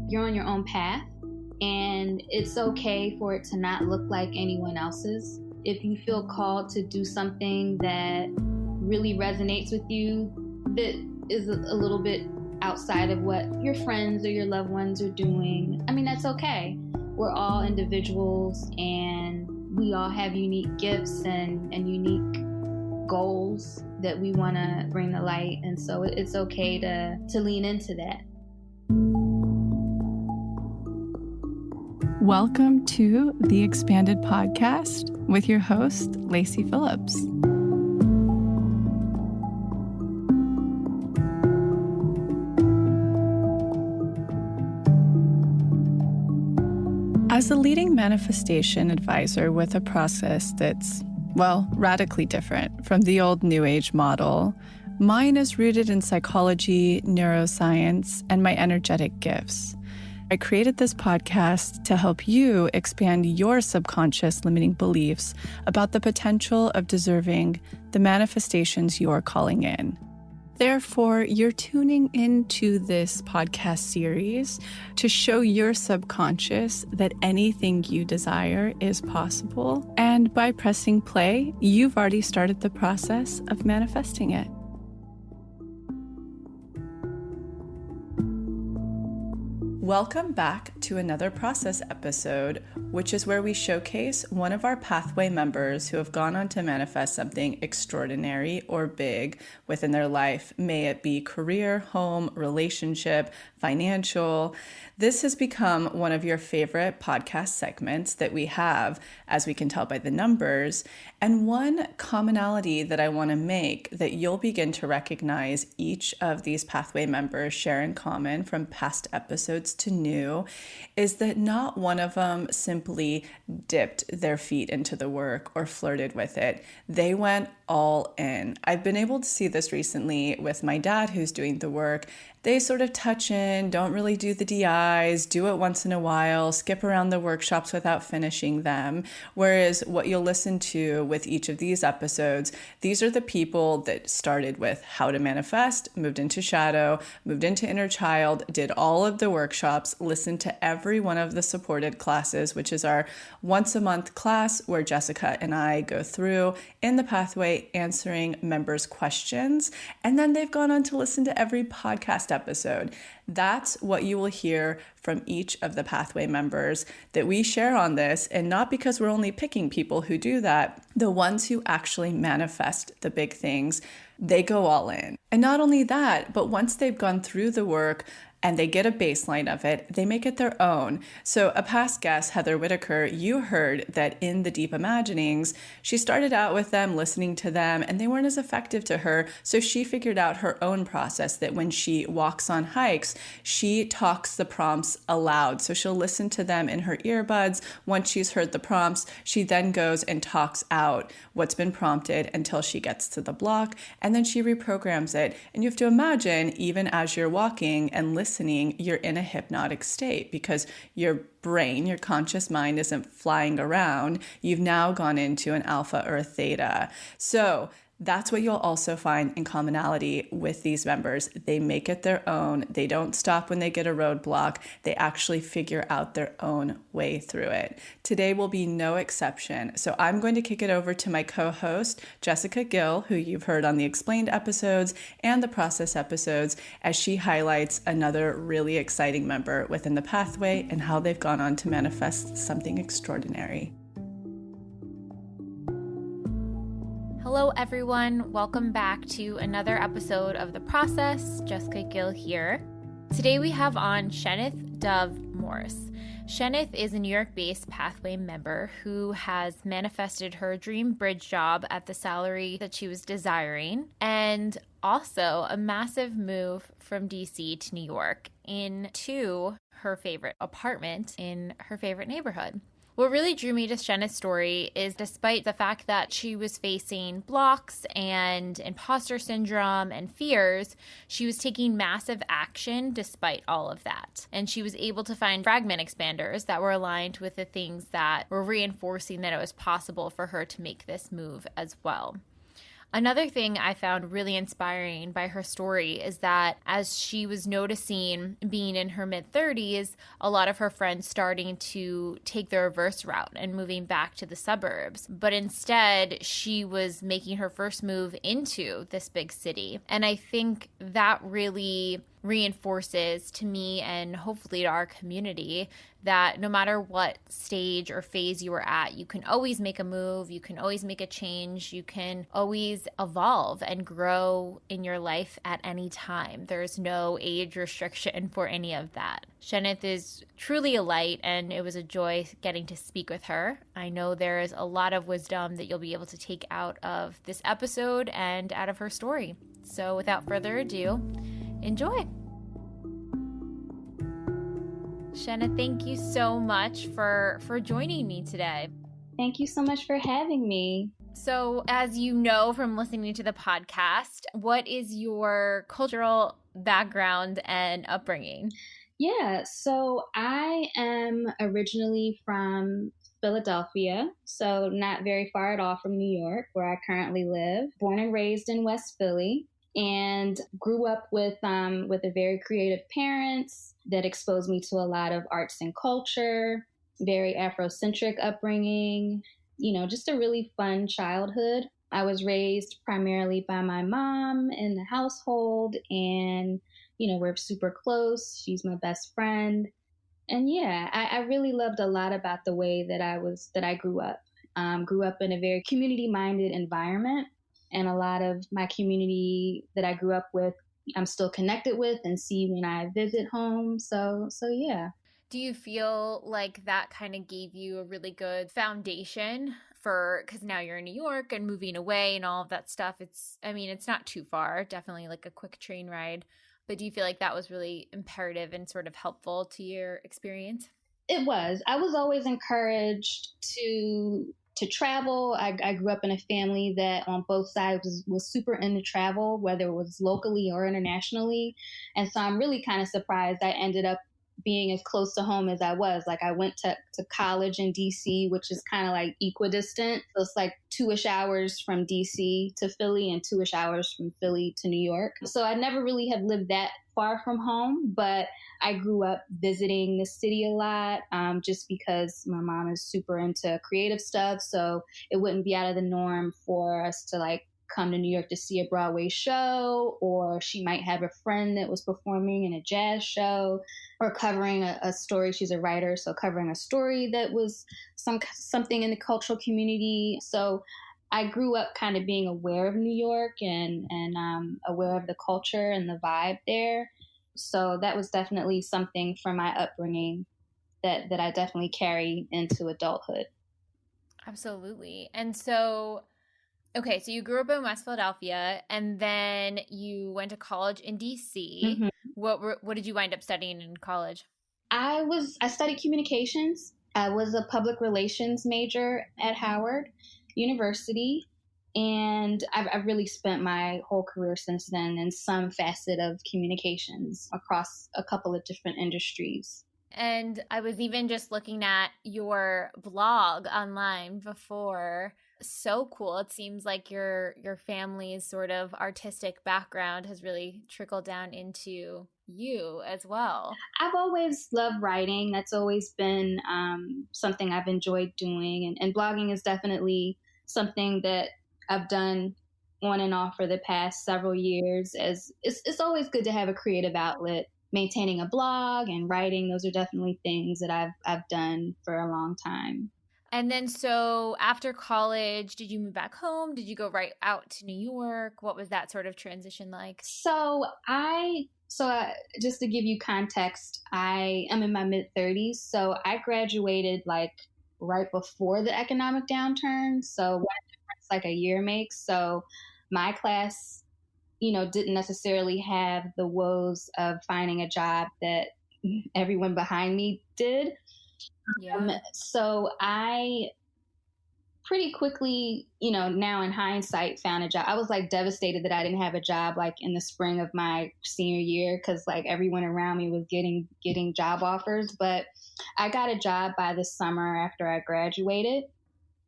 you're on your own path, and it's okay for it to not look like anyone else's. If you feel called to do something that really resonates with you, that is a little bit outside of what your friends or your loved ones are doing, I mean, that's okay. We're all individuals, and we all have unique gifts and unique goals that we want to bring to light. And so it's okay to lean into that. Welcome to the Expanded Podcast with your host, Lacey Phillips. As a leading manifestation advisor with a process that's, radically different from the old New Age model, mine is rooted in psychology, neuroscience, and my energetic gifts. I created this podcast to help you expand your subconscious limiting beliefs about the potential of deserving the manifestations you're calling in. Therefore, you're tuning into this podcast series to show your subconscious that anything you desire is possible. And by pressing play, you've already started the process of manifesting it. Welcome back to another process episode, which is where we showcase one of our pathway members who have gone on to manifest something extraordinary or big within their life, may it be career, home, relationship, financial. This has become one of your favorite podcast segments that we have, as we can tell by the numbers. And one commonality that I want to make that you'll begin to recognize each of these pathway members share in common from past episodes to new is that not one of them simply dipped their feet into the work or flirted with it. They went all in. I've been able to see this recently with my dad who's doing the work. They sort of touch in, don't really do the DIs, do it once in a while, skip around the workshops without finishing them. Whereas what you'll listen to with each of these episodes, these are the people that started with how to manifest, moved into shadow, moved into inner child, did all of the workshops, listened to every one of the supported classes, which is our once a month class where Jessica and I go through in the pathway answering members' questions. And then they've gone on to listen to every podcast episode. That's what you will hear from each of the pathway members that we share on this. And not because we're only picking people who do that, the ones who actually manifest the big things, they go all in. And not only that, but once they've gone through the work and they get a baseline of it, they make it their own. So a past guest, Heather Whitaker, you heard that in the Deep Imaginings, she started out with them, listening to them, and they weren't as effective to her. So she figured out her own process that when she walks on hikes, she talks the prompts aloud. So she'll listen to them in her earbuds. Once she's heard the prompts, she then goes and talks out what's been prompted until she gets to the block, and then she reprograms it. And you have to imagine, even as you're walking and listening, you're in a hypnotic state because your brain, your conscious mind isn't flying around. You've now gone into an alpha or a theta. So that's what you'll also find in commonality with these members. They make it their own. They don't stop when they get a roadblock. They actually figure out their own way through it. Today will be no exception. So I'm going to kick it over to my co-host, Jessica Gill, who you've heard on the Explained episodes and the Process episodes, as she highlights another really exciting member within the pathway and how they've gone on to manifest something extraordinary. Hello, everyone. Welcome back to another episode of The Process. Jessica Gill here. Today we have on Shenneth Dove-Morse. Shenneth is a New York-based pathway member who has manifested her dream bridge job at the salary that she was desiring, and also a massive move from DC to New York into her favorite apartment in her favorite neighborhood. What really drew me to Shenneth's story is despite the fact that she was facing blocks and imposter syndrome and fears, she was taking massive action despite all of that. And she was able to find fragment expanders that were aligned with the things that were reinforcing that it was possible for her to make this move as well. Another thing I found really inspiring by her story is that as she was noticing being in her mid-30s, a lot of her friends starting to take the reverse route and moving back to the suburbs. But instead, she was making her first move into this big city. And I think that really reinforces to me and hopefully to our community that no matter what stage or phase you are at, you can always make a move, you can always make a change, you can always evolve and grow in your life at any time. There's no age restriction for any of that. Shenneth is truly a light, and it was a joy getting to speak with her. I know there is a lot of wisdom that you'll be able to take out of this episode and out of her story. So without further ado, enjoy. Shenneth, thank you so much for joining me today. Thank you so much for having me. So, as you know from listening to the podcast, what is your cultural background and upbringing? Yeah, so I am originally from Philadelphia, so not very far at all from New York, where I currently live. Born and raised in West Philly, and grew up with a very creative parents that exposed me to a lot of arts and culture, very Afrocentric upbringing, just a really fun childhood. I was raised primarily by my mom in the household, and, we're super close. She's my best friend. And yeah, I really loved a lot about the way that I grew up. Grew up in a very community-minded environment, and a lot of my community that I grew up with, I'm still connected with and see when I visit home. So yeah. Do you feel like that kind of gave you a really good foundation because now you're in New York and moving away and all of that stuff? It's not too far, definitely like a quick train ride. But do you feel like that was really imperative and sort of helpful to your experience? It was. I was always encouraged to travel. I grew up in a family that on both sides was super into travel, whether it was locally or internationally. And so I'm really kind of surprised I ended up being as close to home as I was. Like I went to college in DC, which is kind of like equidistant. So it's like 2-ish hours from DC to Philly and 2-ish hours from Philly to New York. So I never really have lived that far from home, but I grew up visiting the city a lot, just because my mom is super into creative stuff. So it wouldn't be out of the norm for us to like come to New York to see a Broadway show, or she might have a friend that was performing in a jazz show or covering a story. She's a writer, so covering a story that was something in the cultural community. So I grew up kind of being aware of New York and aware of the culture and the vibe there. So that was definitely something from my upbringing that I definitely carry into adulthood. Absolutely. And so, okay, so you grew up in West Philadelphia, and then you went to college in DC. Mm-hmm. What did you wind up studying in college? I studied communications. I was a public relations major at Howard University, and I've really spent my whole career since then in some facet of communications across a couple of different industries. And I was even just looking at your blog online before. So cool. It seems like your family's sort of artistic background has really trickled down into you as well. I've always loved writing. That's always been something I've enjoyed doing. And blogging is definitely something that I've done on and off for the past several years. As it's always good to have a creative outlet. Maintaining a blog and writing, those are definitely things that I've done for a long time. And then so after college, did you move back home? Did you go right out to New York? What was that sort of transition like? So just to give you context, I am in my mid-30s. So I graduated like right before the economic downturn. So what a difference like a year makes. So my class, didn't necessarily have the woes of finding a job that everyone behind me did. Yeah. So I pretty quickly, now in hindsight, found a job. I was like devastated that I didn't have a job like in the spring of my senior year, because like everyone around me was getting job offers. But I got a job by the summer after I graduated.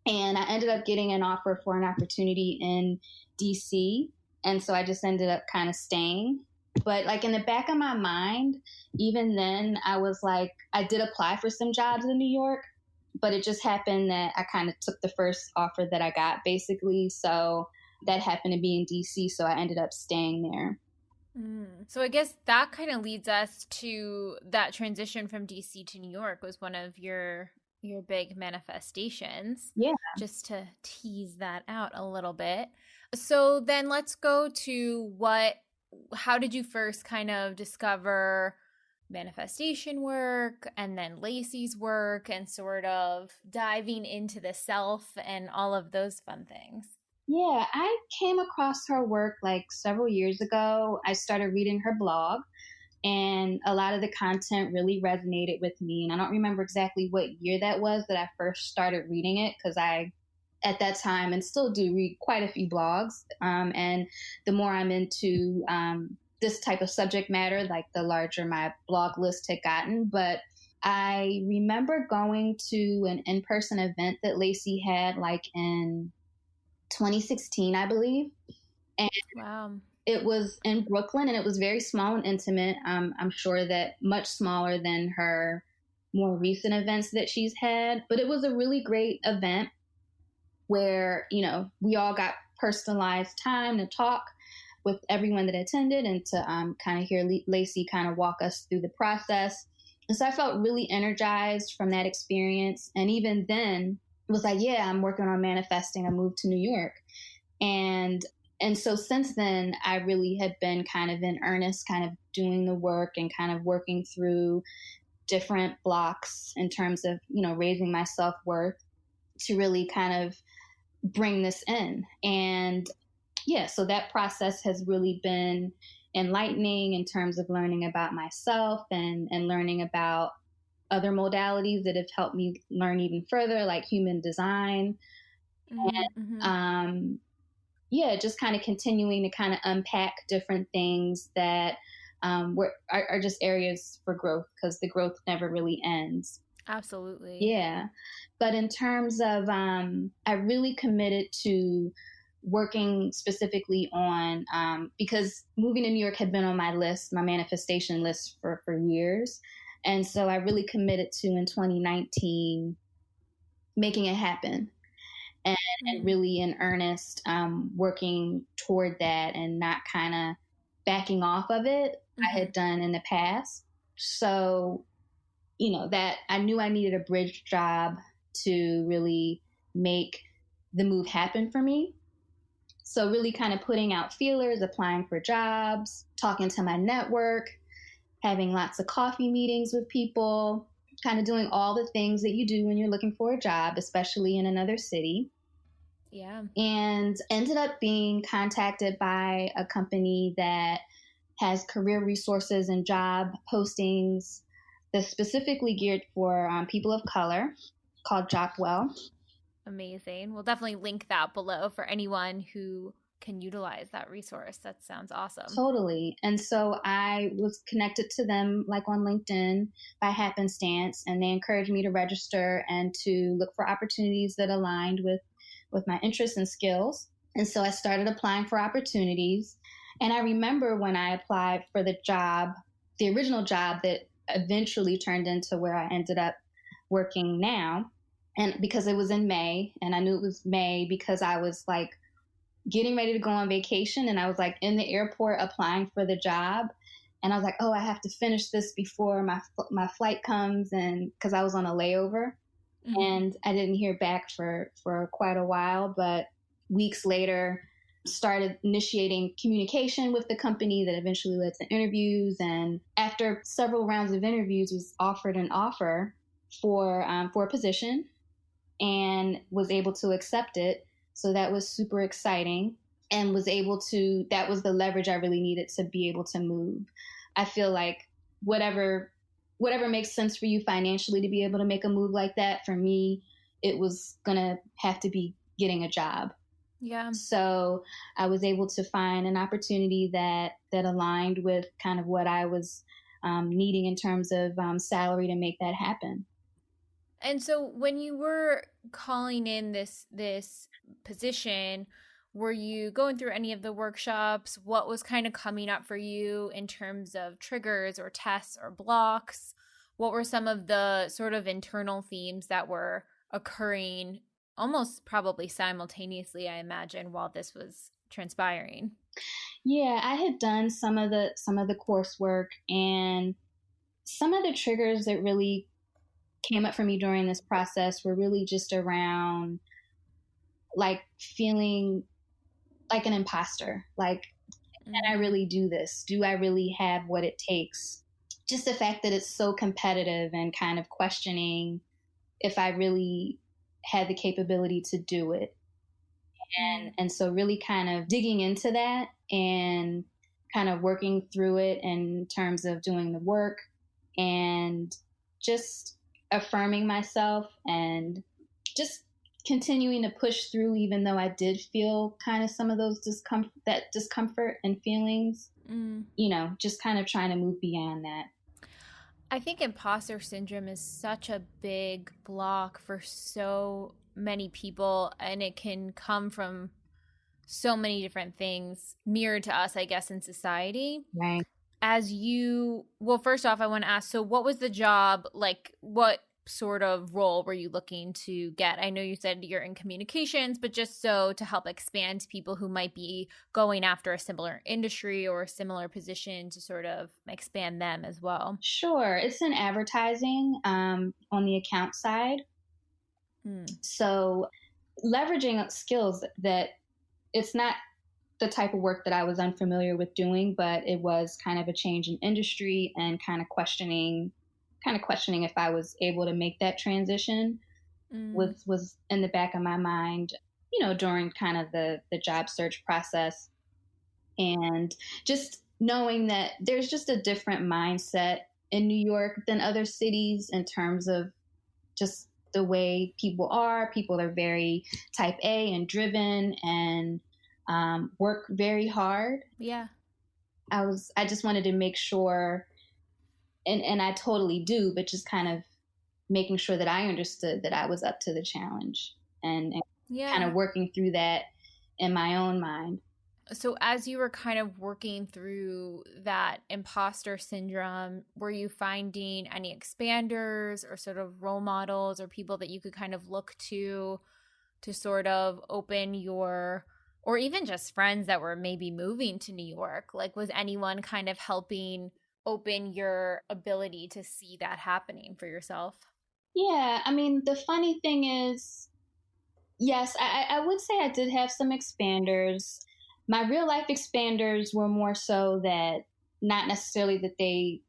And I ended up getting an offer for an opportunity in DC. And so I just ended up kind of staying. But like in the back of my mind, even then I was like, I did apply for some jobs in New York, but it just happened that I kind of took the first offer that I got basically. So that happened to be in DC. So I ended up staying there. So I guess that kind of leads us to that transition from DC to New York was one of your big manifestations. Yeah. Just to tease that out a little bit. So then let's go to how did you first kind of discover manifestation work and then Lacey's work and sort of diving into the self and all of those fun things? Yeah, I came across her work like several years ago. I started reading her blog, and a lot of the content really resonated with me. And I don't remember exactly what year that was that I first started reading it, because I, at that time, and still do read quite a few blogs. And the more I'm into this type of subject matter, like the larger my blog list had gotten. But I remember going to an in-person event that Lacey had like in 2016, I believe. And wow. It was in Brooklyn, and it was very small and intimate. I'm sure that much smaller than her more recent events that she's had. But it was a really great event where, you know, we all got personalized time to talk with everyone that attended and to kind of hear Lacey kind of walk us through the process. And so I felt really energized from that experience. And even then, it was like, yeah, I'm working on manifesting a move to New York. And so since then, I really have been kind of in earnest, kind of doing the work and kind of working through different blocks in terms of, you know, raising my self-worth to really kind of bring this in. And yeah, so that process has really been enlightening in terms of learning about myself and learning about other modalities that have helped me learn even further, like human design. And yeah, just kind of continuing to kind of unpack different things that are just areas for growth, because the growth never really ends. Absolutely. Yeah. But in terms of, I really committed to working specifically on, because moving to New York had been on my list, my manifestation list for years. And so I really committed to, in 2019, making it happen. And really in earnest, working toward that and not kind of backing off of it. I had done in the past. So, you know, that I knew I needed a bridge job to really make the move happen for me. So really kind of putting out feelers, applying for jobs, talking to my network, having lots of coffee meetings with people, kind of doing all the things that you do when you're looking for a job, especially in another city. Yeah. And ended up being contacted by a company that has career resources and job postings that's specifically geared for people of color, called Jobwell. Amazing. We'll definitely link that below for anyone who can utilize that resource. That sounds awesome. Totally. And so I was connected to them like on LinkedIn by happenstance, and they encouraged me to register and to look for opportunities that aligned with my interests and skills. And so I started applying for opportunities. And I remember when I applied for the job, the original job that eventually turned into where I ended up working now. And because it was in May, and I knew it was May because I was like getting ready to go on vacation, and I was like in the airport applying for the job. And I was like, oh, I have to finish this before my flight comes, and because I was on a layover. And I didn't hear back for quite a while, but weeks later started initiating communication with the company that eventually led to interviews. And after several rounds of interviews, was offered an offer for a position and was able to accept it. So that was super exciting, and that was the leverage I really needed to be able to move. I feel like whatever makes sense for you financially to be able to make a move like that, for me, it was going to have to be getting a job. Yeah. So I was able to find an opportunity that aligned with kind of what I was needing in terms of salary to make that happen. And so when you were calling in this position, were you going through any of the workshops? What was kind of coming up for you in terms of triggers or tests or blocks? What were some of the sort of internal themes that were occurring almost probably simultaneously, I imagine, while this was transpiring? Yeah, I had done some of the coursework, and some of the triggers that really came up for me during this process were really just around like feeling like an imposter. Like, can I really do this? Do I really have what it takes? Just the fact that it's so competitive and kind of questioning if I really had the capability to do it. And so really kind of digging into that and kind of working through it in terms of doing the work and just affirming myself and just continuing to push through, even though I did feel kind of some of those discomfort and feelings, just kind of trying to move beyond that. I think imposter syndrome is such a big block for so many people, and it can come from so many different things mirrored to us, I guess, in society. Right. First off, I want to ask, so what was the job like? What sort of role were you looking to get? I know you said you're in communications, but just so to help expand to people who might be going after a similar industry or a similar position to sort of expand them as well. Sure. It's in advertising on the account side. So leveraging skills that it's not the type of work that I was unfamiliar with doing, but it was kind of a change in industry and kind of questioning if I was able to make that transition was in the back of my mind, during kind of the job search process. And just knowing that there's just a different mindset in New York than other cities in terms of just the way people are. People are very type A and driven and work very hard. Yeah. I just wanted to make sure, and I totally do, but just kind of making sure that I understood that I was up to the challenge and kind of working through that in my own mind. So as you were kind of working through that imposter syndrome, were you finding any expanders or sort of role models or people that you could kind of look to sort of open your, or even just friends that were maybe moving to New York? Like, was anyone kind of helping open your ability to see that happening for yourself? Yeah, I mean, the funny thing is, yes, I would say I did have some expanders. My real life expanders were more so that not necessarily that they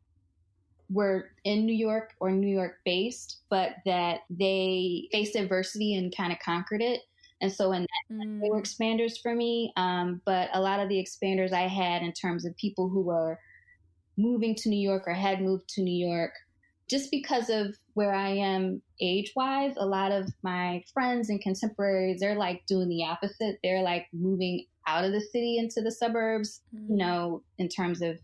were in New York or New York based, but that they faced adversity and kind of conquered it. And so in that, they were expanders for me. But a lot of the expanders I had in terms of people who were moving to New York or had moved to New York, just because of where I am age-wise, a lot of my friends and contemporaries, they're like doing the opposite. They're like moving out of the city into the suburbs, in terms of,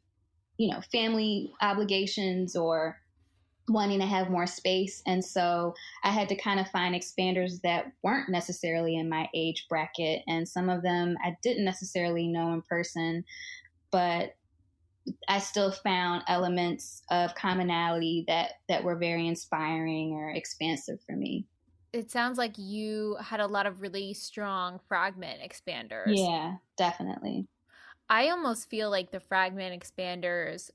family obligations or wanting to have more space. And so I had to kind of find expanders that weren't necessarily in my age bracket. And some of them I didn't necessarily know in person, but I still found elements of commonality that were very inspiring or expansive for me. It sounds like you had a lot of really strong fragment expanders. Yeah, definitely. I almost feel like the fragment expanders,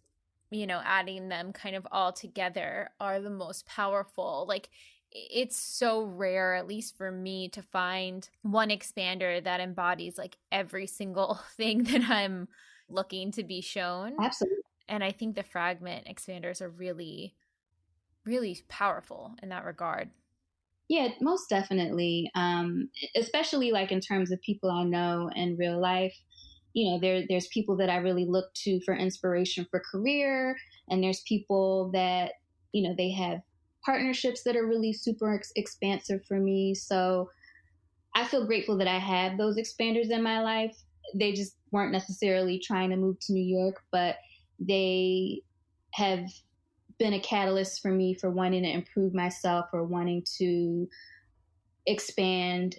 adding them kind of all together are the most powerful. Like, it's so rare, at least for me, to find one expander that embodies like every single thing that I'm looking to be shown. Absolutely. And I think the fragment expanders are really, really powerful in that regard. Yeah, most definitely. Especially like in terms of people I know in real life. There's people that I really look to for inspiration for career, and there's people that, they have partnerships that are really super expansive for me. So I feel grateful that I have those expanders in my life. They just weren't necessarily trying to move to New York, but they have been a catalyst for me for wanting to improve myself or wanting to expand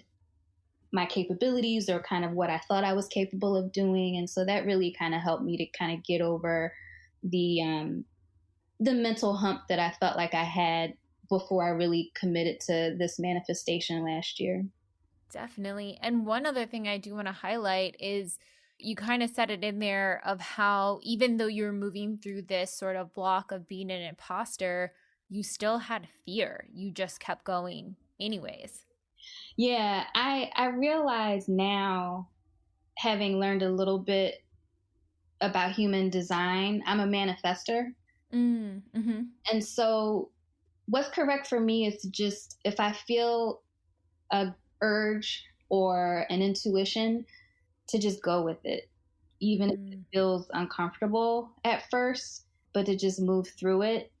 my capabilities or kind of what I thought I was capable of doing. And so that really kind of helped me to kind of get over the mental hump that I felt like I had before I really committed to this manifestation last year. Definitely. And one other thing I do want to highlight is you kind of said it in there of how even though you're moving through this sort of block of being an imposter, you still had fear. You just kept going anyways. Yeah, I realize now, having learned a little bit about human design, I'm a manifester. Mm-hmm. And so what's correct for me is just, if I feel a urge or an intuition, to just go with it, even if it feels uncomfortable at first, but to just move through it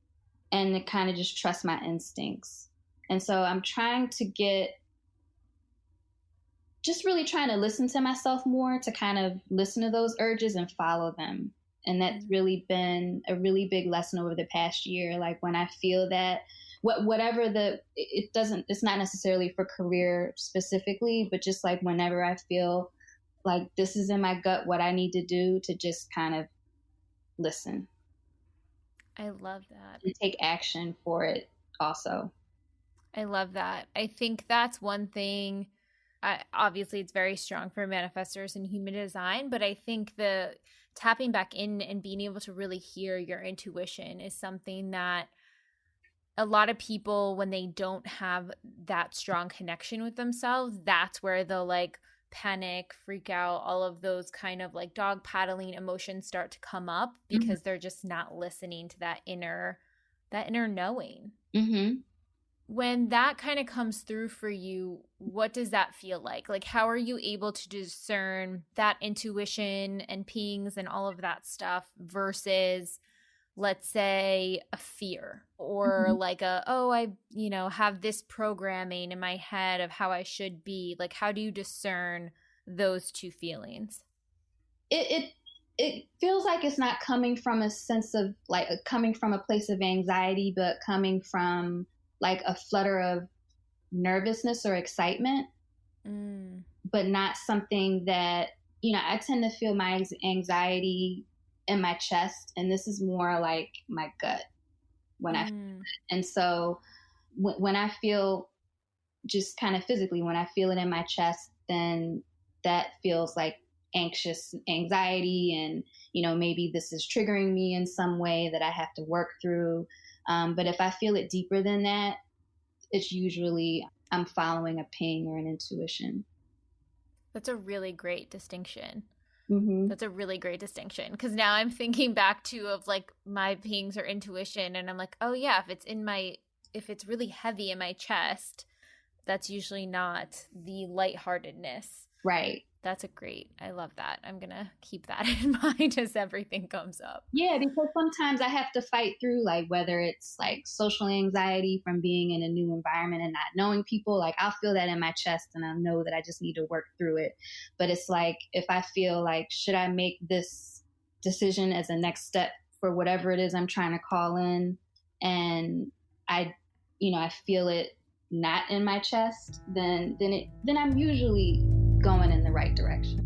and to kind of just trust my instincts. And so I'm really trying to listen to myself more, to kind of listen to those urges and follow them. And that's really been a really big lesson over the past year. Like when I feel that it's not necessarily for career specifically, but just like whenever I feel like this is in my gut, what I need to do, to just kind of listen. I love that. And take action for it also. I love that. I think that's one thing. Obviously, it's very strong for manifestors in human design, but I think the tapping back in and being able to really hear your intuition is something that a lot of people, when they don't have that strong connection with themselves, that's where they'll like panic, freak out, all of those kind of like dog paddling emotions start to come up because they're just not listening to that inner knowing. Mm-hmm. When that kind of comes through for you, what does that feel like? Like, how are you able to discern that intuition and pings and all of that stuff versus, let's say, a fear or like I have this programming in my head of how I should be? Like, how do you discern those two feelings? It feels like it's not coming from a sense of like coming from a place of anxiety, but coming from like a flutter of nervousness or excitement, but not something that, I tend to feel my anxiety in my chest, and this is more like my gut when I feel it. And so when I feel just kind of physically, when I feel it in my chest, then that feels like anxiety, and maybe this is triggering me in some way that I have to work through. But if I feel it deeper than that, it's usually I'm following a ping or an intuition. That's a really great distinction. Mm-hmm. That's a really great distinction, because now I'm thinking back to of like my pings or intuition, and I'm like, oh yeah, if it's really heavy in my chest, that's usually not the lightheartedness. Right. I love that. I'm going to keep that in mind as everything comes up. Yeah, because sometimes I have to fight through, like, whether it's like social anxiety from being in a new environment and not knowing people, like I'll feel that in my chest and I know that I just need to work through it. But it's like, if I feel like, should I make this decision as a next step for whatever it is I'm trying to call in, and I feel it not in my chest, then I'm usually going in the right direction.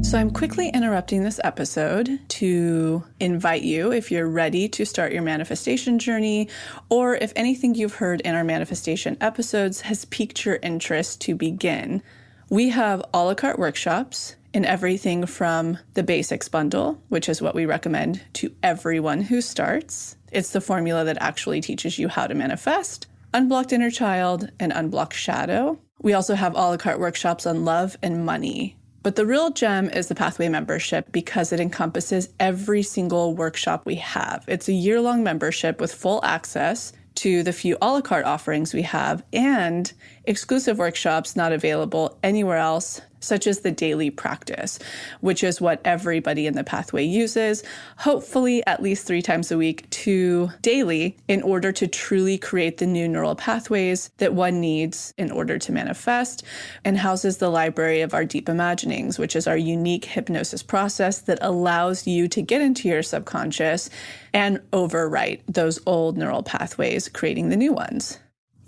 So I'm quickly interrupting this episode to invite you, if you're ready to start your manifestation journey, or if anything you've heard in our manifestation episodes has piqued your interest, to begin. We have a la carte workshops in everything from the basics bundle, which is what we recommend to everyone who starts. It's the formula that actually teaches you how to manifest, unblocked inner child, and unblocked shadow. We also have a la carte workshops on love and money. But the real gem is the Pathway membership, because it encompasses every single workshop we have. It's a year-long membership with full access to the few a la carte offerings we have, and exclusive workshops not available anywhere else, such as the daily practice, which is what everybody in the pathway uses, hopefully at least 3 times a week to daily, in order to truly create the new neural pathways that one needs in order to manifest, and houses the library of our deep imaginings, which is our unique hypnosis process that allows you to get into your subconscious and overwrite those old neural pathways, creating the new ones.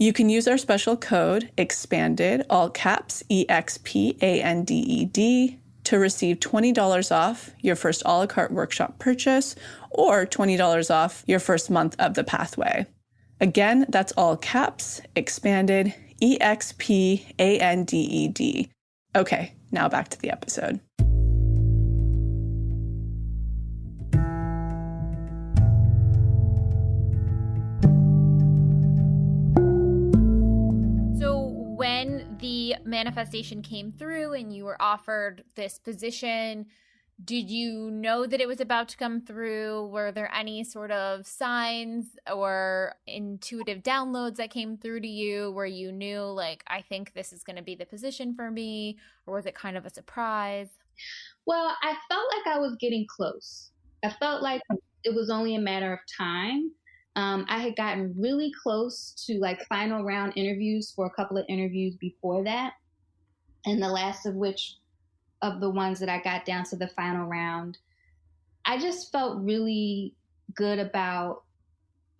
You can use our special code, EXPANDED, all caps, EXPANDED, to receive $20 off your first a la carte workshop purchase or $20 off your first month of the pathway. Again, that's all caps, EXPANDED, EXPANDED. Okay, now back to the episode. The manifestation came through and you were offered this position, did you know that it was about to come through? Were there any sort of signs or intuitive downloads that came through to you where you knew, like, I think this is going to be the position for me? Or was it kind of a surprise? Well, I felt like I was getting close. I felt like it was only a matter of time. I had gotten really close to like final round interviews for a couple of interviews before that. And the last of which of the ones that I got down to the final round, I just felt really good about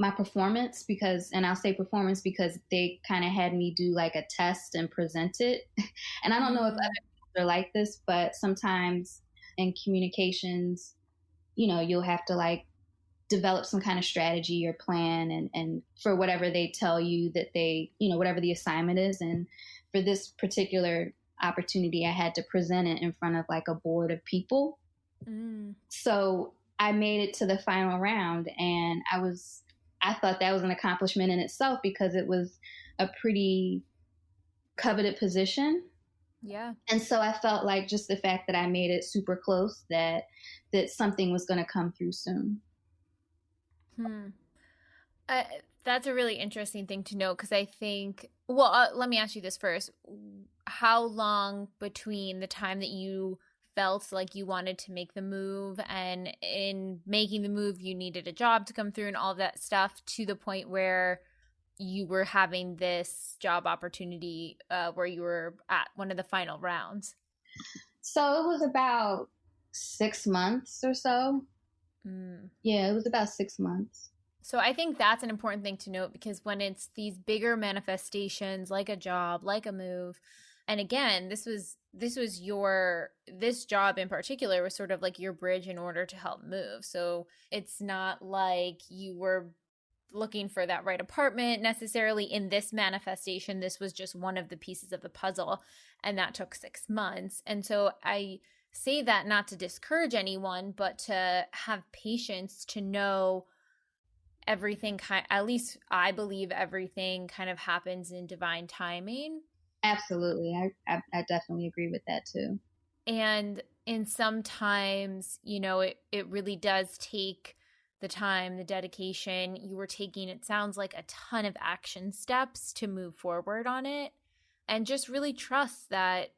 my performance and I'll say performance because they kind of had me do like a test and present it. And I don't know if other people are like this, but sometimes in communications, you'll have to like develop some kind of strategy or plan and for whatever they tell you that whatever the assignment is. And for this particular opportunity, I had to present it in front of like a board of people. So I made it to the final round and I thought that was an accomplishment in itself because it was a pretty coveted position. Yeah. And so I felt like just the fact that I made it super close, that something was going to come through soon. That's a really interesting thing to know because I think, let me ask you this first. How long between the time that you felt like you wanted to make the move and in making the move you needed a job to come through and all of that stuff to the point where you were having this job opportunity where you were at one of the final rounds? So it was about 6 months or so. Yeah, it was about 6 months. So I think that's an important thing to note because when it's these bigger manifestations like a job, like a move, and again, this job in particular was sort of like your bridge in order to help move. So it's not like you were looking for that right apartment necessarily in this manifestation. This was just one of the pieces of the puzzle, and that took 6 months. And so I say that not to discourage anyone, but to have patience to know everything at least I believe everything kind of happens in divine timing. Absolutely. I definitely agree with that too. And sometimes, it really does take the time, the dedication. You were taking, it sounds like, a ton of action steps to move forward on it. And just really trust that.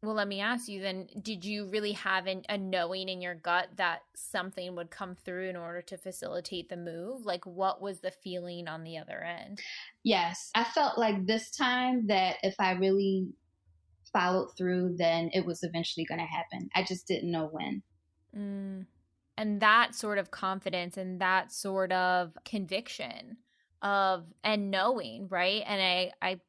Well, let me ask you then, did you really have a knowing in your gut that something would come through in order to facilitate the move? Like, what was the feeling on the other end? Yes. I felt like this time that if I really followed through, then it was eventually going to happen. I just didn't know when. And that sort of confidence and that sort of conviction and knowing, right? And I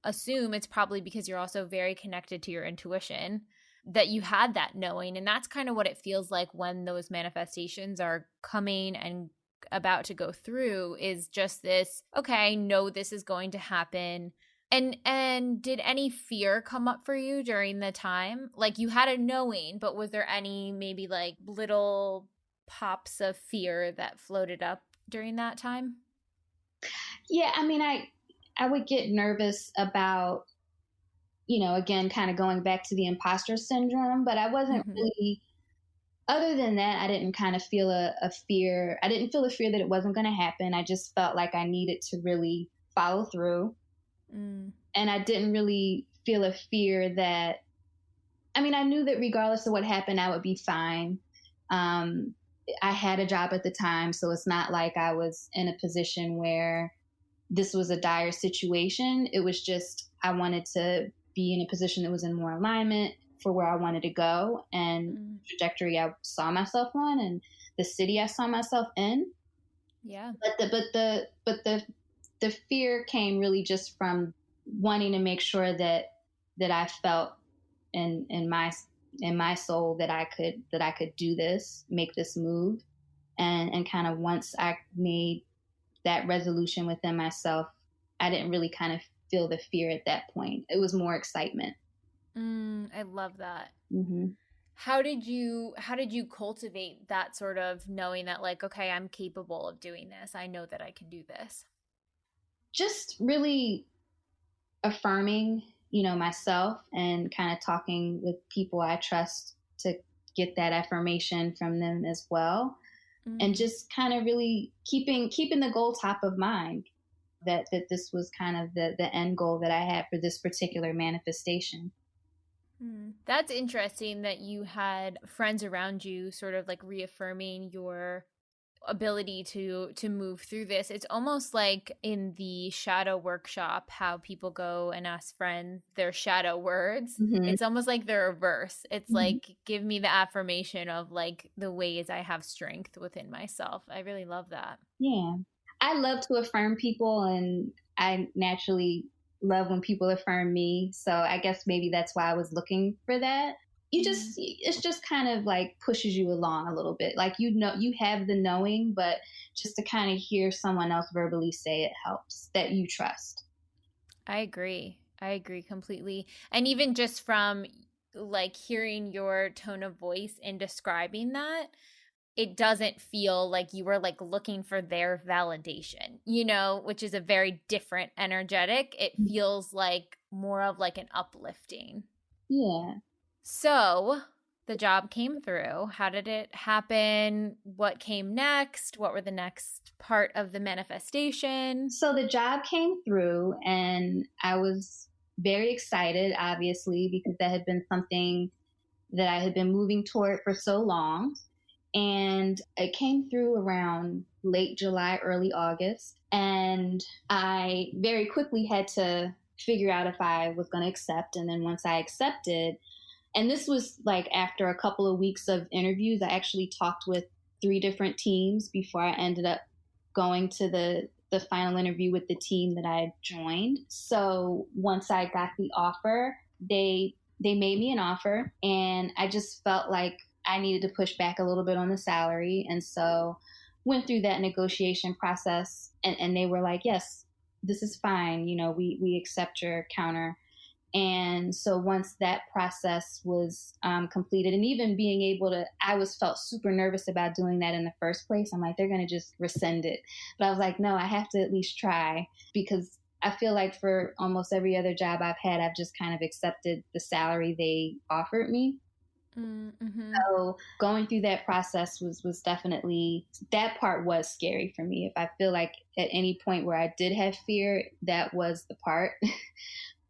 assume it's probably because you're also very connected to your intuition that you had that knowing. And that's kind of what it feels like when those manifestations are coming and about to go through, is just this, okay, I know this is going to happen. And did any fear come up for you during the time? Like, you had a knowing, but was there any maybe like little pops of fear that floated up during that time? Yeah, I mean, I would get nervous about, again, kind of going back to the imposter syndrome, but I wasn't really, other than that, I didn't kind of feel a fear. I didn't feel a fear that it wasn't going to happen. I just felt like I needed to really follow through. And I didn't really feel a fear that, I mean, I knew that regardless of what happened, I would be fine. I had a job at the time, so it's not like I was in a position where this was a dire situation. It was just, I wanted to be in a position that was in more alignment for where I wanted to go and the trajectory I saw myself on and the city I saw myself in. Yeah. But the fear came really just from wanting to make sure that I felt in my soul that I could do this, make this move. And kind of once I made that resolution within myself, I didn't really kind of feel the fear at that point. It was more excitement. I love that. Mm-hmm. How did you cultivate that sort of knowing that, like, okay, I'm capable of doing this. I know that I can do this. Just really affirming, myself and kind of talking with people I trust to get that affirmation from them as well. And just kind of really keeping the goal top of mind, that this was kind of the end goal that I had for this particular manifestation. That's interesting that you had friends around you sort of like reaffirming your ability to move through this. It's almost like in the shadow workshop, how people go and ask friends their shadow words. It's almost like the reverse. It's like, give me the affirmation of like the ways I have strength within myself. I really love that. Yeah. I love to affirm people, and I naturally love when people affirm me. So I guess maybe that's why I was looking for that. It's just kind of like pushes you along a little bit. Like, you have the knowing, but just to kind of hear someone else verbally say it helps, that you trust. I agree completely. And even just from like hearing your tone of voice in describing that, it doesn't feel like you were like looking for their validation, which is a very different energetic. It feels like more of like an uplifting. Yeah. So the job came through. How did it happen? What came next? What were the next part of the manifestation? So the job came through, and I was very excited, obviously, because that had been something that I had been moving toward for so long. And it came through around late July, early August. And I very quickly had to figure out if I was going to accept. And then once I accepted, and this was like after a couple of weeks of interviews, I actually talked with 3 different teams before I ended up going to the final interview with the team that I joined. So once I got the offer, they made me an offer, and I just felt like I needed to push back a little bit on the salary. And so went through that negotiation process, and they were like, yes, this is fine. We accept your counter. And so once that process was completed, and even being able to, felt super nervous about doing that in the first place. I'm like, they're going to just rescind it. But I was like, no, I have to at least try, because I feel like for almost every other job I've had, I've just kind of accepted the salary they offered me. So going through that process was definitely, that part was scary for me. If I feel like at any point where I did have fear, that was the part.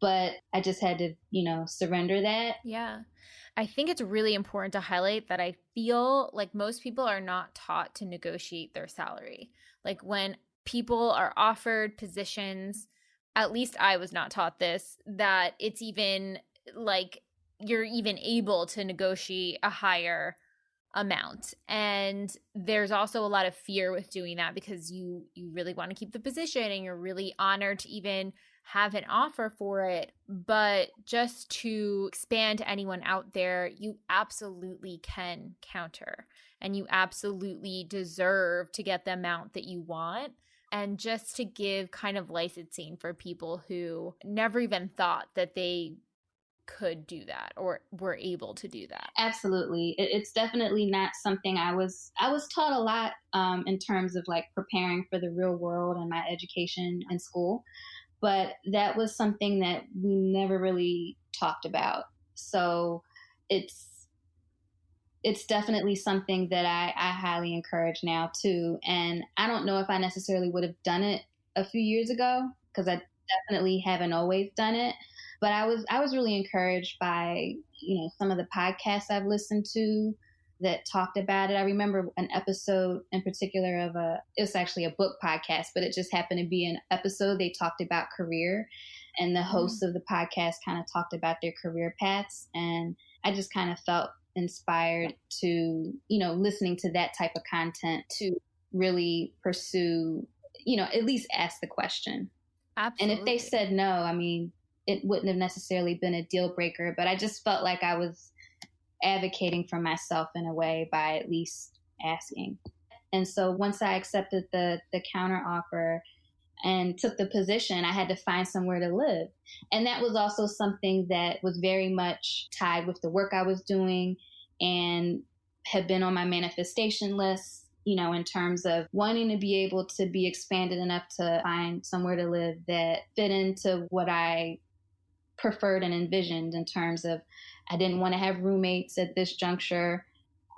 But I just had to, surrender that. Yeah. I think it's really important to highlight that I feel like most people are not taught to negotiate their salary. Like when people are offered positions, at least I was not taught this, that it's even like you're even able to negotiate a higher amount. And there's also a lot of fear with doing that, because you really want to keep the position and you're really honored to even have an offer for it. But just to expand anyone out there, you absolutely can counter, and you absolutely deserve to get the amount that you want. And just to give kind of licensing for people who never even thought that they could do that or were able to do that. Absolutely. It's definitely not something I was taught a lot in terms of like preparing for the real world and my education in school. But that was something that we never really talked about. So it's definitely something that I highly encourage now too. And I don't know if I necessarily would have done it a few years ago, because definitely haven't always done it. But I was really encouraged by, some of the podcasts I've listened to that talked about it. I remember an episode in particular it's actually a book podcast, but it just happened to be an episode. They talked about career, and the hosts of the podcast kind of talked about their career paths. And I just kind of felt inspired to, listening to that type of content to really pursue, at least ask the question. Absolutely. And if they said no, I mean, it wouldn't have necessarily been a deal breaker, but I just felt like I was advocating for myself in a way by at least asking. And so once I accepted the counter offer and took the position, I had to find somewhere to live. And that was also something that was very much tied with the work I was doing and had been on my manifestation list, in terms of wanting to be able to be expanded enough to find somewhere to live that fit into what I preferred and envisioned, in terms of I didn't want to have roommates at this juncture.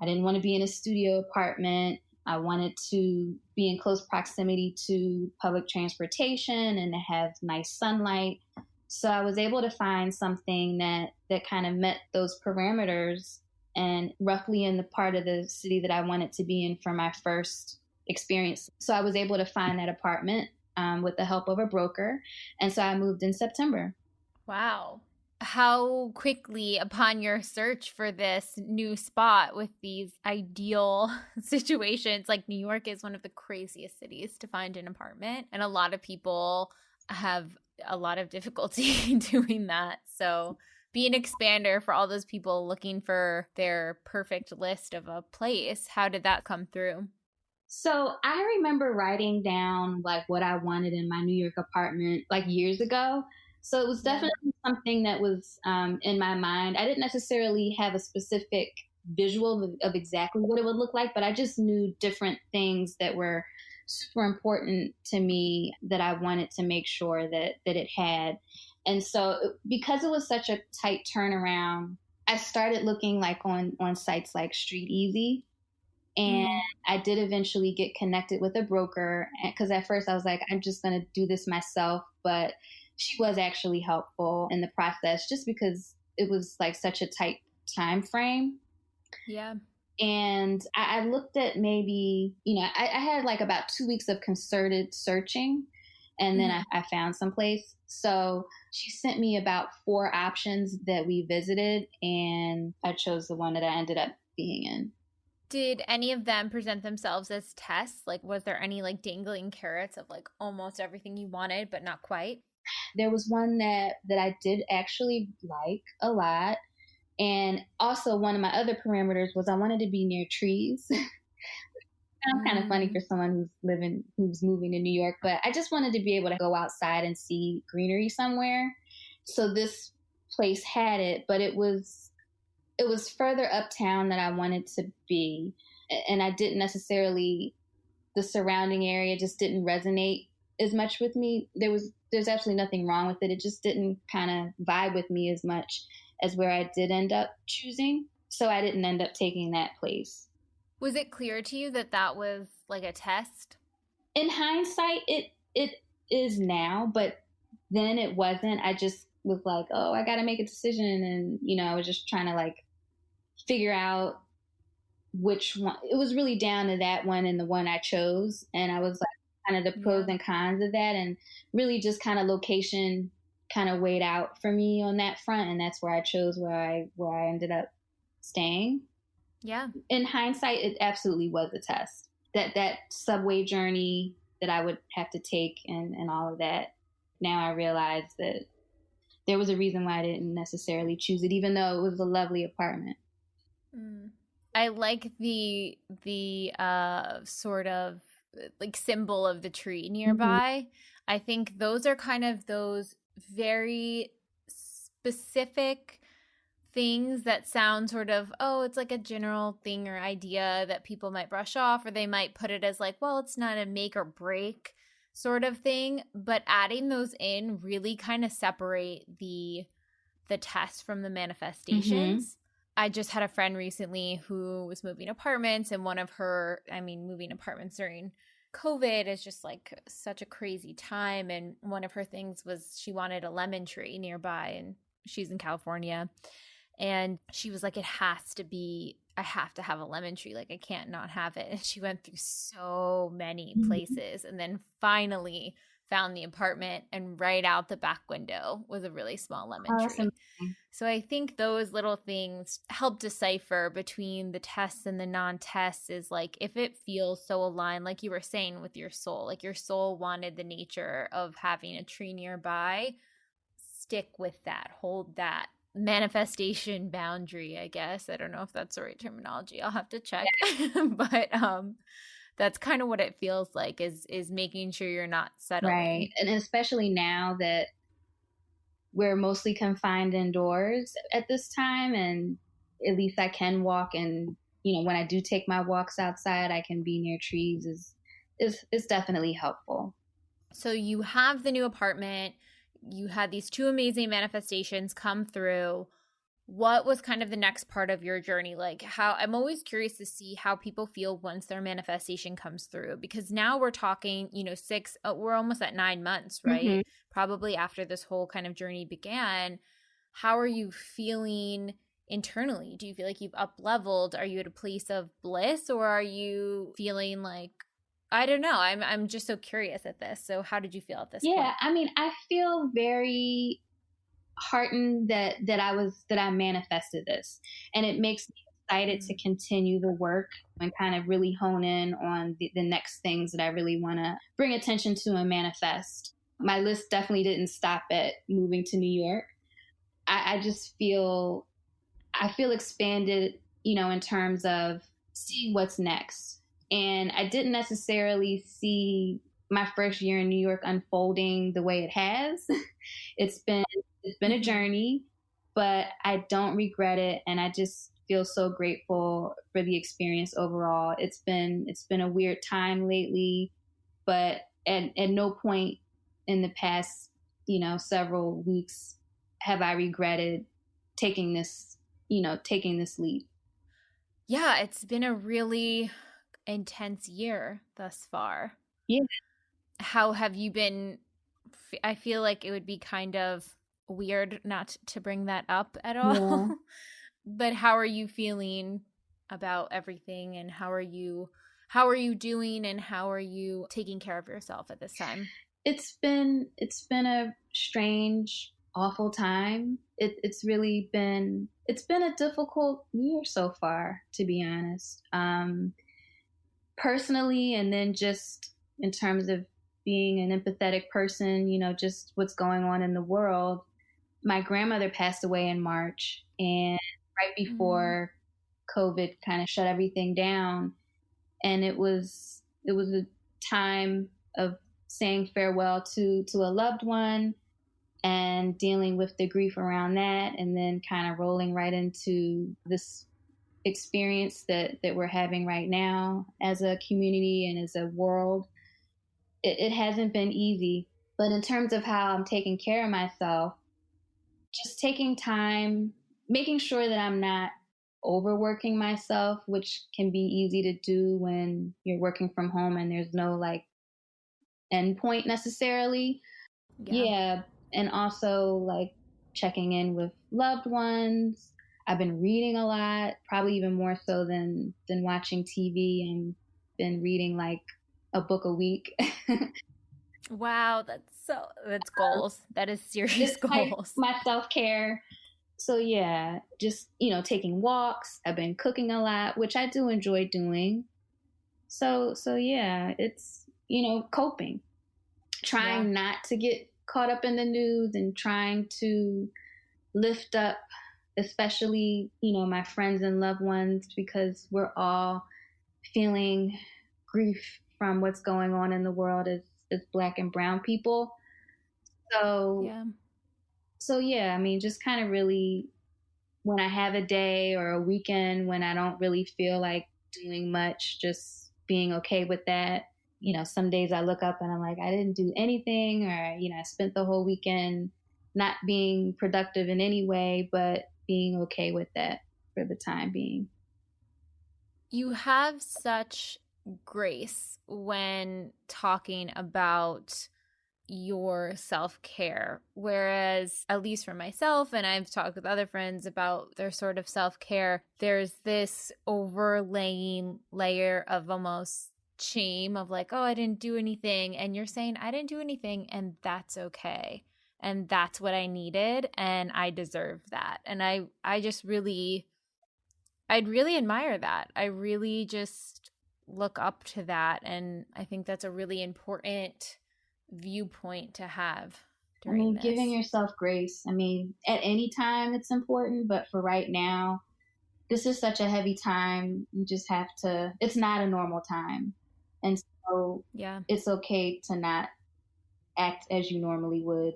I didn't want to be in a studio apartment. I wanted to be in close proximity to public transportation and to have nice sunlight. So I was able to find something that kind of met those parameters and roughly in the part of the city that I wanted to be in for my first experience. So I was able to find that apartment with the help of a broker. And so I moved in September. Wow. How quickly upon your search for this new spot with these ideal situations, like New York is one of the craziest cities to find an apartment, and a lot of people have a lot of difficulty doing that. So be an expander for all those people looking for their perfect list of a place. How did that come through? So I remember writing down like what I wanted in my New York apartment like years ago. So it was definitely something that was in my mind. I didn't necessarily have a specific visual of exactly what it would look like, but I just knew different things that were super important to me that I wanted to make sure that it had. And so because it was such a tight turnaround, I started looking like on sites like Street Easy. And I did eventually get connected with a broker because at first I was like, I'm just going to do this myself. But she was actually helpful in the process just because it was like such a tight time frame. Yeah. And I looked at maybe, I had like about 2 weeks of concerted searching. And then I found some place. So she sent me about 4 options that we visited, and I chose the one that I ended up being in. Did any of them present themselves as tests? Like, was there any like dangling carrots of like almost everything you wanted, but not quite? There was one that I did actually like a lot. And also one of my other parameters was I wanted to be near trees. I'm kind of funny for someone who's moving to New York, but I just wanted to be able to go outside and see greenery somewhere. So this place had it, but it was further uptown than I wanted to be. And I didn't necessarily, the surrounding area just didn't resonate as much with me. There's absolutely nothing wrong with it. It just didn't kind of vibe with me as much as where I did end up choosing. So I didn't end up taking that place. Was it clear to you that that was like a test? In hindsight, it is now, but then it wasn't. I just was like, oh, I got to make a decision. And, I was just trying to like figure out which one. It was really down to that one and the one I chose. And I was like kind of the pros and cons of that. And really just kind of location kind of weighed out for me on that front. And that's where I chose where I ended up staying. Yeah. In hindsight, it absolutely was a test. That subway journey that I would have to take and all of that. Now I realize that there was a reason why I didn't necessarily choose it, even though it was a lovely apartment. I like the sort of like symbol of the tree nearby. I think those are kind of those very specific things that sound sort of, oh, it's like a general thing or idea that people might brush off, or they might put it as like, well, it's not a make or break sort of thing. But adding those in really kind of separate the test from the manifestations. I just had a friend recently who was moving apartments, and moving apartments during COVID is just like such a crazy time. And one of her things was she wanted a lemon tree nearby, and she's in California. And she was like, I have to have a lemon tree. Like, I can't not have it. And she went through so many places and then finally found the apartment, and right out the back window was a really small lemon tree. So I think those little things help decipher between the tests and the non-tests, is like, if it feels so aligned, like you were saying with your soul, like your soul wanted the nature of having a tree nearby, stick with that, hold that manifestation boundary, I guess. I don't know if that's the right terminology. I'll have to check. But that's kind of what it feels like, is making sure you're not settling. Right. And especially now that we're mostly confined indoors at this time, and at least I can walk, and when I do take my walks outside, I can be near trees, is definitely helpful. So you have the new apartment, you had these two amazing manifestations come through. What was kind of the next part of your journey? Like, how, I'm always curious to see how people feel once their manifestation comes through, because now we're talking, we're almost at 9 months, right? Mm-hmm. Probably after this whole kind of journey began. How are you feeling internally? Do you feel like you've up-leveled? Are you at a place of bliss, or are you feeling like, I don't know. I'm just so curious at this. So how did you feel at this point? Yeah, I mean, I feel very heartened that I manifested this, and it makes me excited to continue the work and kind of really hone in on the next things that I really want to bring attention to and manifest. My list definitely didn't stop at moving to New York. I just feel expanded, in terms of seeing what's next. And I didn't necessarily see my first year in New York unfolding the way it has. It's been a journey, but I don't regret it, and I just feel so grateful for the experience overall. It's been a weird time lately, but at no point in the past, several weeks have I regretted taking this leap. Yeah, it's been a really intense year thus far. Yeah. How have you been? I feel like it would be kind of weird not to bring that up at all. Yeah. But how are you feeling about everything, and how are you doing, and how are you taking care of yourself at this time? It's been a strange, awful time. It's been a difficult year so far, to be honest. Personally, and then just in terms of being an empathetic person, just what's going on in the world. My grandmother passed away in March, and right before COVID kind of shut everything down. And it was a time of saying farewell to a loved one and dealing with the grief around that, and then kind of rolling right into this experience that we're having right now as a community and as a world. It hasn't been easy, but in terms of how I'm taking care of myself, just taking time, making sure that I'm not overworking myself, which can be easy to do when you're working from home and there's no like end point necessarily. Yeah. And also like checking in with loved ones. I've been reading a lot, probably even more so than watching TV, and been reading like a book a week. Wow, that's goals. That is serious goals. My self-care. So yeah, just, taking walks. I've been cooking a lot, which I do enjoy doing. So yeah, it's, coping. Trying not to get caught up in the news, and trying to lift up especially, my friends and loved ones, because we're all feeling grief from what's going on in the world as Black and brown people. So yeah, I mean, just kind of really, when I have a day or a weekend when I don't really feel like doing much, just being okay with that. Some days I look up and I'm like, I didn't do anything, or, I spent the whole weekend not being productive in any way, but being okay with that for the time being. You have such grace when talking about your self-care. Whereas, at least for myself, and I've talked with other friends about their sort of self-care, there's this overlaying layer of almost shame of like, oh, I didn't do anything. And you're saying, I didn't do anything, and that's okay. And that's what I needed, and I deserve that. And I'd really admire that. I really just look up to that. And I think that's a really important viewpoint to have during this. Giving yourself grace. At any time it's important, but for right now, this is such a heavy time. You just have to, it's not a normal time. And so it's okay to not act as you normally would,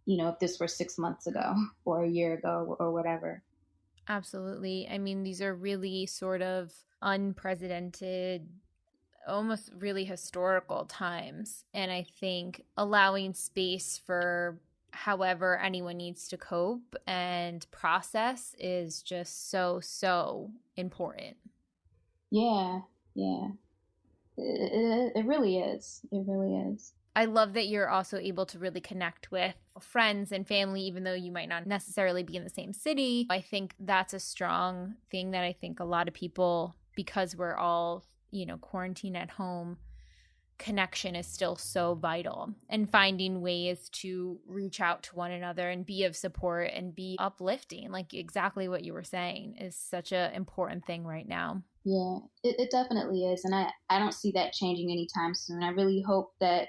if this were 6 months ago or a year ago or whatever. Absolutely. These are really sort of unprecedented, almost really historical times. And I think allowing space for however anyone needs to cope and process is just so important. Yeah. It really is. It really is. I love that you're also able to really connect with friends and family, even though you might not necessarily be in the same city. I think that's a strong thing that I think a lot of people, because we're all, quarantined at home, connection is still so vital. And finding ways to reach out to one another and be of support and be uplifting, like exactly what you were saying, is such an important thing right now. Yeah, it definitely is. And I don't see that changing anytime soon. I really hope that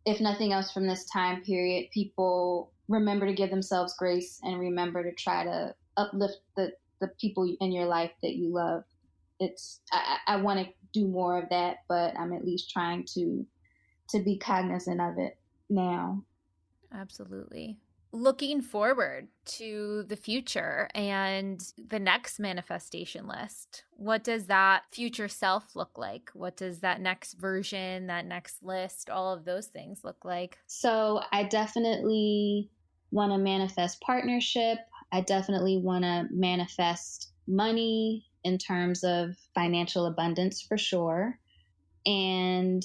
if nothing else from this time period, people remember to give themselves grace and remember to try to uplift the people in your life that you love. I want to do more of that, but I'm at least trying to be cognizant of it now. Absolutely. Looking forward to the future and the next manifestation list. What does that future self look like? What does that next version, that next list, all of those things look like? So I definitely want to manifest partnership. I definitely want to manifest money in terms of financial abundance for sure. And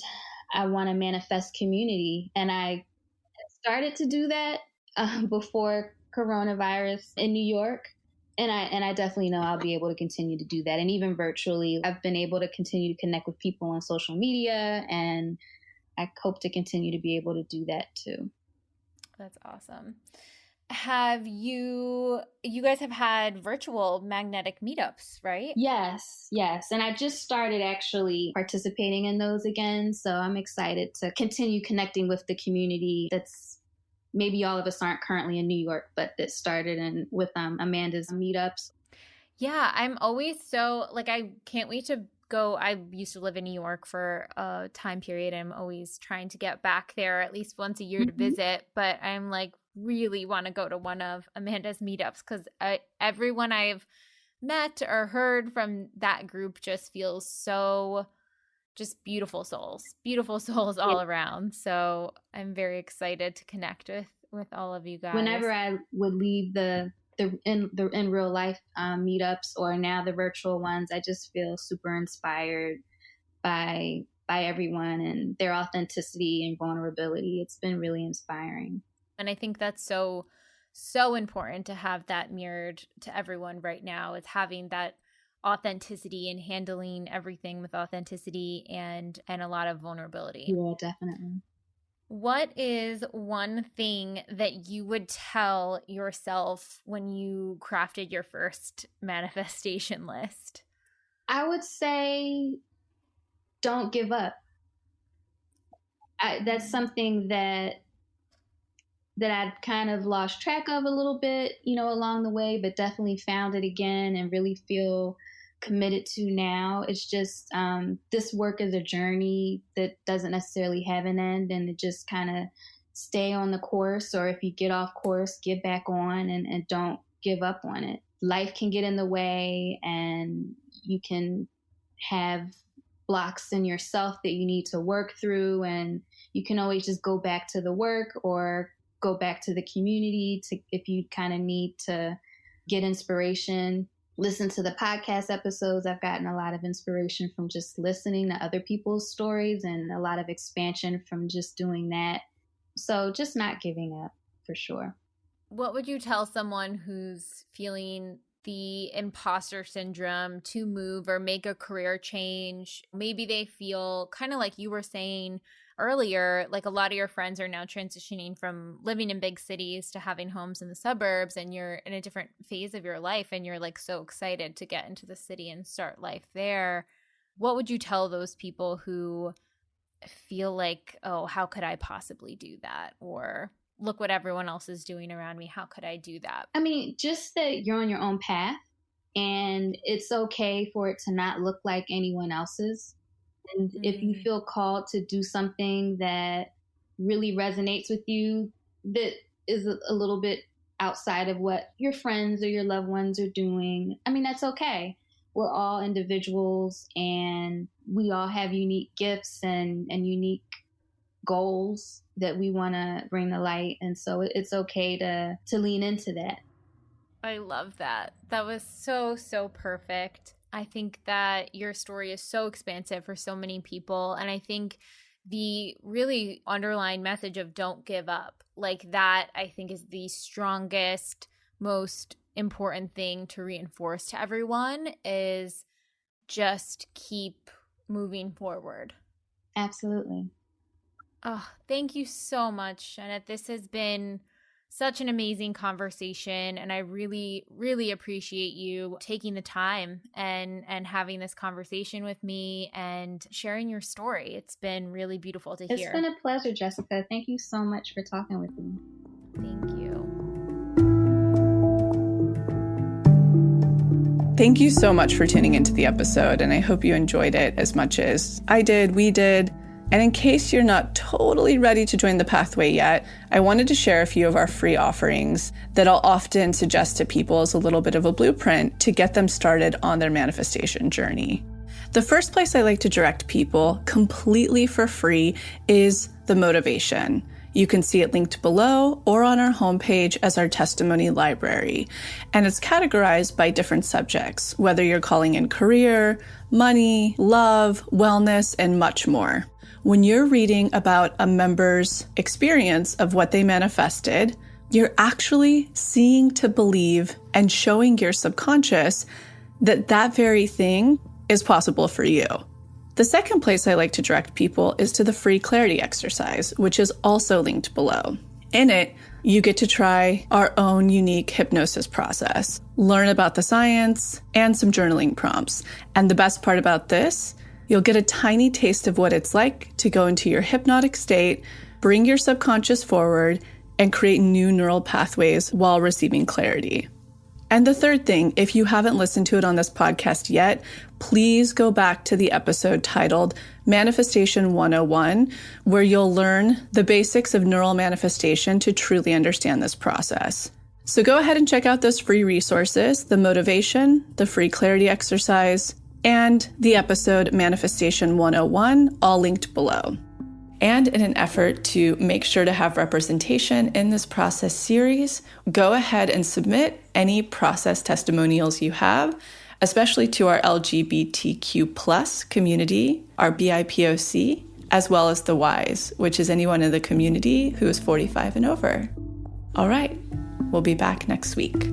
I want to manifest community. And I started to do that before coronavirus in New York. And I definitely know I'll be able to continue to do that. And even virtually, I've been able to continue to connect with people on social media. And I hope to continue to be able to do that too. That's awesome. Have you guys have had virtual magnetic meetups, right? Yes. And I just started actually participating in those again. So I'm excited to continue connecting with the community that's maybe all of us aren't currently in New York, but that started with Amanda's meetups. Yeah, I'm always so, I can't wait to go. I used to live in New York for a time period. I'm always trying to get back there at least once a year to visit, but I'm really want to go to one of Amanda's meetups because everyone I've met or heard from that group just feels so just beautiful souls all around. So I'm very excited to connect with all of you guys. Whenever I would leave the in real life meetups or now the virtual ones, I just feel super inspired by everyone and their authenticity and vulnerability. It's been really inspiring. And I think that's so important to have that mirrored to everyone right now. It's having that authenticity and handling everything with authenticity and a lot of vulnerability. Yeah, definitely. What is one thing that you would tell yourself when you crafted your first manifestation list? I would say don't give up. That's something that I'd kind of lost track of a little bit, along the way, but definitely found it again and really feel committed to now. It's just this work is a journey that doesn't necessarily have an end, and to just kind of stay on the course, or if you get off course, get back on and don't give up on it. Life can get in the way and you can have blocks in yourself that you need to work through, and you can always just go back to the work or go back to the community if you kind of need to get inspiration. listen to the podcast episodes. I've gotten a lot of inspiration from just listening to other people's stories and a lot of expansion from just doing that. So just not giving up, for sure. What would you tell someone who's feeling the imposter syndrome to move or make a career change? Maybe they feel kind of like you were saying earlier, like a lot of your friends are now transitioning from living in big cities to having homes in the suburbs, and you're in a different phase of your life and you're like so excited to get into the city and start life there. What would you tell those people who feel like, oh, how could I possibly do that? Or look what everyone else is doing around me. How could I do that? I mean, just that you're on your own path and it's okay for it to not look like anyone else's. And if you feel called to do something that really resonates with you, that is a little bit outside of what your friends or your loved ones are doing, I mean, that's okay. We're all individuals and we all have unique gifts and unique goals that we want to bring to light. And so it's okay to lean into that. I love that. That was so perfect. I think that your story is so expansive for so many people. And I think the really underlying message of don't give up, like that, I think is the strongest, most important thing to reinforce to everyone, is just keep moving forward. Absolutely. Oh, thank you so much, Shenneth. This has been such an amazing conversation, and I really, really appreciate you taking the time and having this conversation with me and sharing your story. It's been really beautiful to hear. It's been a pleasure, Jessica. Thank you so much for talking with me. Thank you. Thank you so much for tuning into the episode, and I hope you enjoyed it as much as I did, we did. And in case you're not totally ready to join the pathway yet, I wanted to share a few of our free offerings that I'll often suggest to people as a little bit of a blueprint to get them started on their manifestation journey. The first place I like to direct people completely for free is the motivation. You can see it linked below or on our homepage as our testimony library. And it's categorized by different subjects, whether you're calling in career, money, love, wellness, and much more. When you're reading about a member's experience of what they manifested, you're actually seeing to believe and showing your subconscious that that very thing is possible for you. The second place I like to direct people is to the free clarity exercise, which is also linked below. In it, you get to try our own unique hypnosis process, learn about the science, and some journaling prompts. And the best part about this, you'll get a tiny taste of what it's like to go into your hypnotic state, bring your subconscious forward, and create new neural pathways while receiving clarity. And the third thing, if you haven't listened to it on this podcast yet, please go back to the episode titled Manifestation 101, where you'll learn the basics of neural manifestation to truly understand this process. So go ahead and check out those free resources, the motivation, the free clarity exercise, and the episode Manifestation 101, all linked below. And in an effort to make sure to have representation in this process series, go ahead and submit any process testimonials you have, especially to our LGBTQ+ community, our BIPOC, as well as the Ys, which is anyone in the community who is 45 and over. All right, we'll be back next week.